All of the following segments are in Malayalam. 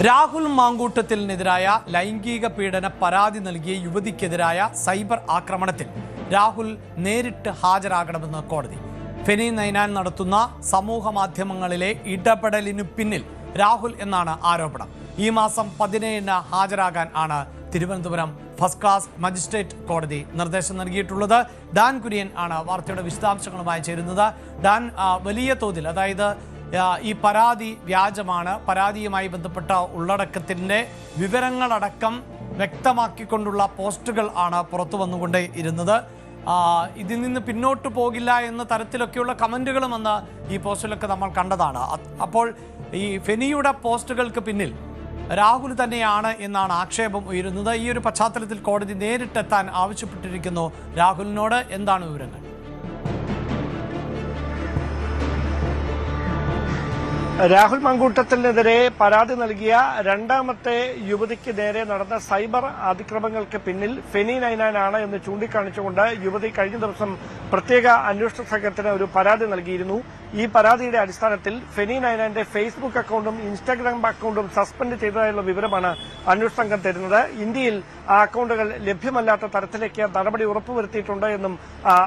രാഹുൽ മാങ്കൂട്ടത്തിനെതിരായ ലൈംഗിക പീഡന പരാതി നൽകിയ യുവതിക്കെതിരായ സൈബർ ആക്രമണത്തിൽ രാഹുൽ നേരിട്ട് ഹാജരാകണമെന്ന് കോടതി. ഫെനി നൈനാൻ നടത്തുന്ന സമൂഹ മാധ്യമങ്ങളിലെ ഇടപെടലിനു പിന്നിൽ രാഹുൽ എന്നാണ് ആരോപണം. ഈ മാസം 17-ന് ഹാജരാകാൻ ആണ് തിരുവനന്തപുരം ഫസ്റ്റ് ക്ലാസ് മജിസ്ട്രേറ്റ് കോടതി നിർദ്ദേശം നൽകിയിട്ടുള്ളത്. ഡാൻ കുര്യൻ ആണ് വാർത്തയുടെ വിശദാംശങ്ങളുമായി ചേരുന്നത്. ഡാൻ, വലിയ തോതിൽ, അതായത് ഈ പരാതി വ്യാജമാണ്, പരാതിയുമായി ബന്ധപ്പെട്ട ഉള്ളടക്കത്തിൻ്റെ വിവരങ്ങളടക്കം വ്യക്തമാക്കിക്കൊണ്ടുള്ള പോസ്റ്റുകൾ ആണ് പുറത്തു വന്നുകൊണ്ടേ ഇരുന്നത്. ഇതിൽ നിന്ന് പിന്നോട്ട് പോകില്ല എന്ന തരത്തിലൊക്കെയുള്ള കമൻറ്റുകളും അന്ന് ഈ പോസ്റ്റിലൊക്കെ നമ്മൾ കണ്ടതാണ്. അപ്പോൾ ഈ ഫെനിയുടെ പോസ്റ്റുകൾക്ക് പിന്നിൽ രാഹുൽ തന്നെയാണ് എന്നാണ് ആക്ഷേപം ഉയരുന്നത്. ഈ ഒരു പശ്ചാത്തലത്തിൽ കോടതി നേരിട്ടെത്താൻ ആവശ്യപ്പെട്ടിരിക്കുന്നു രാഹുലിനോട്. എന്താണ് വിവരങ്ങൾ? രാഹുൽ മാങ്കൂട്ടത്തിനെതിരെ പരാതി നൽകിയ രണ്ടാമത്തെ യുവതിക്ക് നേരെ നടന്ന സൈബർ അതിക്രമങ്ങൾക്ക് പിന്നിൽ ഫെനി നൈനാനാണ് എന്ന് ചൂണ്ടിക്കാണിച്ചുകൊണ്ട് യുവതി കഴിഞ്ഞ ദിവസം പ്രത്യേക അന്വേഷണ സംഘത്തിന് ഒരു പരാതി നൽകിയിരുന്നു. ഈ പരാതിയുടെ അടിസ്ഥാനത്തിൽ ഫെനി നൈനാന്റെ ഫേസ്ബുക്ക് അക്കൌണ്ടും ഇൻസ്റ്റാഗ്രാം അക്കൌണ്ടും സസ്പെൻഡ് ചെയ്തതായുള്ള വിവരമാണ് അന്വേഷണ സംഘം തരുന്നത്. ഇന്ത്യയിൽ ആ അക്കൌണ്ടുകൾ ലഭ്യമല്ലാത്ത തരത്തിലേക്ക് നടപടി ഉറപ്പുവരുത്തിയിട്ടുണ്ട് എന്നും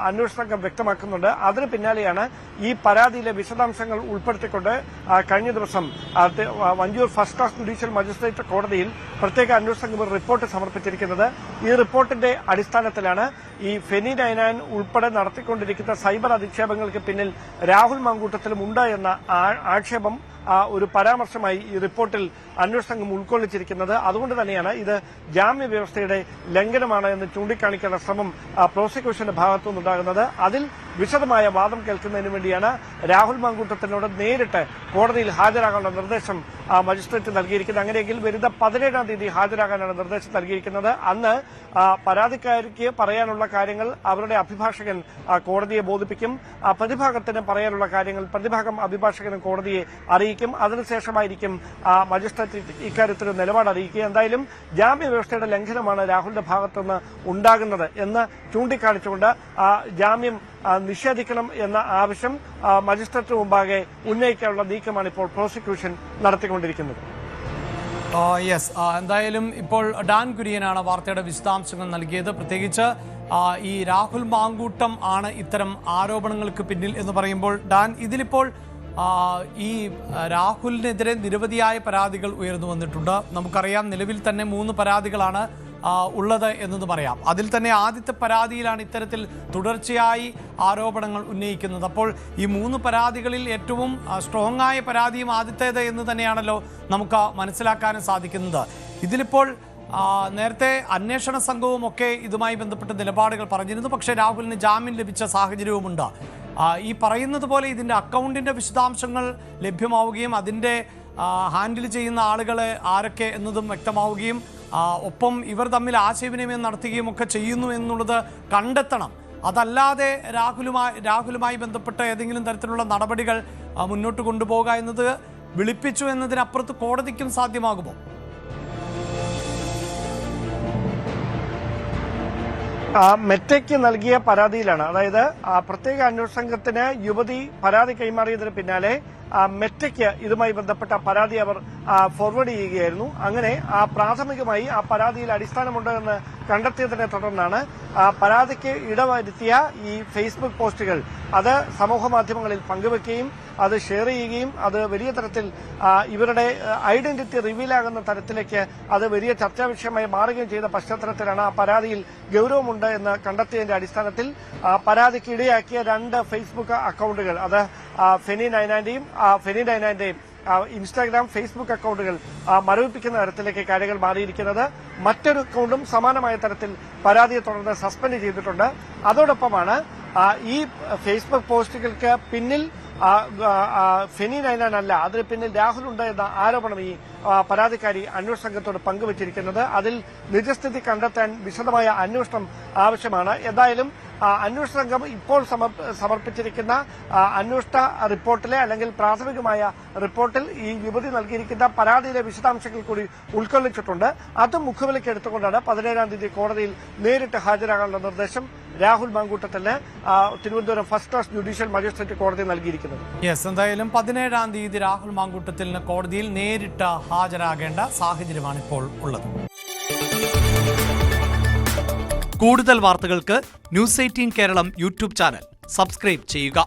അന്വേഷണ സംഘം വ്യക്തമാക്കുന്നുണ്ട്. അതിന് പിന്നാലെയാണ് ഈ പരാതിയിലെ വിശദാംശങ്ങൾ ഉൾപ്പെടുത്തിക്കൊണ്ട് കഴിഞ്ഞ ദിവസം Vanchiyoor first class judicial magistrate കോടതിയിൽ പ്രത്യേക അന്വേഷണ സംഘം ഒരു റിപ്പോർട്ട് സമർപ്പിച്ചിരിക്കുന്നത്. ഈ റിപ്പോർട്ടിന്റെ അടിസ്ഥാനത്തിലാണ് ഈ ഫെനി നൈനാൻ ഉൾപ്പെടെ നടത്തിക്കൊണ്ടിരിക്കുന്ന സൈബർ അധിക്ഷേപങ്ങൾക്ക് പിന്നിൽ രാഹുൽ മാങ്കൂട്ടത്തിലും ഉണ്ട് എന്ന ആക്ഷേപം ഒരു പരാമർശമായി ഈ റിപ്പോർട്ടിൽ അന്വേഷണ സംഘം ഉൾക്കൊള്ളിച്ചിരിക്കുന്നത്. അതുകൊണ്ട് തന്നെയാണ് ഇത് ജാമ്യ വ്യവസ്ഥയുടെ ലംഘനമാണ് എന്ന് ചൂണ്ടിക്കാണിക്കേണ്ട ശ്രമം പ്രോസിക്യൂഷന്റെ ഭാഗത്തുനിന്നുണ്ടാകുന്നത്. അതിൽ വിശദമായ വാദം കേൾക്കുന്നതിന് വേണ്ടിയാണ് രാഹുൽ മാങ്കൂട്ടത്തിനോട് നേരിട്ട് കോടതിയിൽ ഹാജരാകാനുള്ള നിർദ്ദേശം മജിസ്ട്രേറ്റ് നൽകിയിരിക്കുന്നത്. അങ്ങനെയെങ്കിൽ വരുന്ന 17-ാം തീയതി ഹാജരാകാനാണ് നിർദ്ദേശം നൽകിയിരിക്കുന്നത്. അന്ന് പരാതിക്കാരിക്ക് പറയാനുള്ള കാര്യങ്ങൾ അവരുടെ അഭിഭാഷകൻ കോടതിയെ ബോധിപ്പിക്കും. പ്രതിഭാഗത്തിന് പറയാനുള്ള കാര്യങ്ങൾ പ്രതിഭാഗം അഭിഭാഷകനും കോടതിയെ അറിയിക്കും. അതിനുശേഷമായിരിക്കും മജിസ്ട്രേറ്റ് ഇക്കാര്യത്തിൽ നിലപാട് അറിയിക്കുക. എന്തായാലും ജാമ്യ വ്യവസ്ഥയുടെ ലംഘനമാണ് രാഹുലിന്റെ ഭാഗത്തുനിന്ന് ഉണ്ടാകുന്നത് എന്ന് ചൂണ്ടിക്കാണിച്ചുകൊണ്ട് ജാമ്യം നിഷേധിക്കണം എന്ന ആവശ്യം മജിസ്ട്രേറ്റിന് മുമ്പാകെ ഉന്നയിക്കാനുള്ള നീക്കമാണ് ഇപ്പോൾ പ്രോസിക്യൂഷൻ നടത്തിക്കൊണ്ടിരിക്കുന്നത്. യെസ്, എന്തായാലും ഇപ്പോൾ ഡാൻ കുര്യനാണ് വാർത്തയുടെ വിശദാംശങ്ങൾ നൽകിയത്. പ്രത്യേകിച്ച് ഈ രാഹുൽ മാങ്കൂട്ടം ആണ് ഇത്തരം ആരോപണങ്ങൾക്ക് പിന്നിൽ എന്ന് പറയുമ്പോൾ, ഡാൻ, ഇതിലിപ്പോൾ ഈ രാഹുലിനെതിരെ നിരവധിയായ പരാതികൾ ഉയർന്നു വന്നിട്ടുണ്ട്. നമുക്കറിയാം, നിലവിൽ തന്നെ 3 പരാതികളാണ് ഉള്ളത് എന്നത് പറയാം. അതിൽ തന്നെ ആദ്യത്തെ പരാതിയിലാണ് ഇത്തരത്തിൽ തുടർച്ചയായി ആരോപണങ്ങൾ ഉന്നയിക്കുന്നത്. അപ്പോൾ ഈ 3 പരാതികളിൽ ഏറ്റവും സ്ട്രോങ് ആയ പരാതിയും ആദ്യത്തേത് എന്ന് തന്നെയാണല്ലോ നമുക്ക് മനസ്സിലാക്കാനും സാധിക്കുന്നത്. ഇതിലിപ്പോൾ നേരത്തെ അന്വേഷണ സംഘവും ഒക്കെ ഇതുമായി ബന്ധപ്പെട്ട നിലപാടുകൾ പറഞ്ഞിരുന്നു. പക്ഷേ രാഹുലിന് ജാമ്യം ലഭിച്ച സാഹചര്യവുമുണ്ട്. ഈ പറയുന്നത് പോലെ ഇതിൻ്റെ അക്കൗണ്ടിൻ്റെ വിശദാംശങ്ങൾ ലഭ്യമാവുകയും അതിൻ്റെ ഹാൻഡിൽ ചെയ്യുന്ന ആളുകളെ ആരൊക്കെ എന്നതും വ്യക്തമാവുകയും ഒപ്പം ഇവർ തമ്മിൽ ആശയവിനിമയം നടത്തുകയും ഒക്കെ ചെയ്യുന്നു എന്നുള്ളത് കണ്ടെത്തണം. അതല്ലാതെ രാഹുലുമായി ബന്ധപ്പെട്ട ഏതെങ്കിലും തരത്തിലുള്ള നടപടികൾ മുന്നോട്ട് കൊണ്ടുപോകുക എന്നത് വിളിപ്പിച്ചു എന്നതിനപ്പുറത്ത് കോടതിക്കും സാധ്യമാകുമോ? മെറ്റയ്ക്ക് നൽകിയ പരാതിയിലാണ്, അതായത് പ്രത്യേക അന്വേഷണ സംഘത്തിന് യുവതി പരാതി കൈമാറിയതിന് പിന്നാലെ മെറ്റയ്ക്ക് ഇതുമായി ബന്ധപ്പെട്ട പരാതി അവർ ഫോർവേഡ് ചെയ്യുകയായിരുന്നു. അങ്ങനെ പ്രാഥമികമായി ആ പരാതിയിൽ അടിസ്ഥാനമുണ്ട് എന്ന് കണ്ടെത്തിയതിനെ തുടർന്നാണ് പരാതിക്ക് ഇടവരുത്തിയ ഈ ഫേസ്ബുക്ക് പോസ്റ്റുകൾ അത് സമൂഹ മാധ്യമങ്ങളിൽ പങ്കുവെക്കുകയും അത് ഷെയർ ചെയ്യുകയും അത് വലിയ തരത്തിൽ ഇവരുടെ ഐഡന്റിറ്റി റിവീലാകുന്ന തരത്തിലേക്ക് അത് വലിയ ചർച്ചാ വിഷയമായി മാറുകയും ചെയ്ത പശ്ചാത്തലത്തിലാണ് ആ പരാതിയിൽ ഗൌരവമുണ്ട് എന്ന് കണ്ടെത്തിയതിന്റെ അടിസ്ഥാനത്തിൽ പരാതിക്ക് ഇടയാക്കിയ 2 ഫേസ്ബുക്ക് അക്കൌണ്ടുകൾ, അത് ഫെനി നൈനാന്റെയും ഇൻസ്റ്റാഗ്രാം ഫേസ്ബുക്ക് അക്കൌണ്ടുകൾ മരവിപ്പിക്കുന്ന തരത്തിലേക്ക് കാര്യങ്ങൾ മാറിയിരിക്കുന്നത്. മറ്റൊരു അക്കൌണ്ടും സമാനമായ തരത്തിൽ പരാതിയെ തുടർന്ന് സസ്പെൻഡ് ചെയ്തിട്ടുണ്ട്. അതോടൊപ്പമാണ് ഈ ഫേസ്ബുക്ക് പോസ്റ്റുകൾക്ക് പിന്നിൽ ഫെനി നൈനാൻ അല്ല, അതിന് പിന്നിൽ രാഹുലുണ്ട് എന്ന ആരോപണം ഈ പരാതിക്കാരി അന്വേഷണ സംഘത്തോട് പങ്കുവച്ചിരിക്കുന്നത്. അതിൽ നിജസ്ഥിതി കണ്ടെത്താൻ വിശദമായ അന്വേഷണം ആവശ്യമാണ്. എന്തായാലും അന്വേഷണ സംഘം ഇപ്പോൾ സമർപ്പിച്ചിരിക്കുന്ന അന്വേഷണ റിപ്പോർട്ടിലെ അല്ലെങ്കിൽ പ്രാഥമികമായ റിപ്പോർട്ടിൽ ഈ യുവതി നൽകിയിരിക്കുന്ന പരാതിയിലെ വിശദാംശങ്ങൾ കൂടി ഉൾക്കൊള്ളിച്ചിട്ടുണ്ട്. അതും മുഖവിലേക്ക് എടുത്തുകൊണ്ടാണ് 17-ാം തീയതി കോടതിയിൽ നേരിട്ട് ഹാജരാകാനുള്ള നിർദ്ദേശം രാഹുൽ മാങ്കൂട്ടത്തിന് Thiruvananthapuram first class judicial magistrate കോടതി നൽകിയിരിക്കുന്നത്. യെസ്, എന്തായാലും 17-ാം തീയതി രാഹുൽ മാങ്കൂട്ടത്തിന് കോടതിയിൽ നേരിട്ട് ഹാജരാകേണ്ട സാഹചര്യമാണ് ഇപ്പോൾ ഉള്ളത്. കൂടുതൽ വാർത്തകൾക്ക് news 18 Keralam YouTube channel subscribe ചെയ്യുക.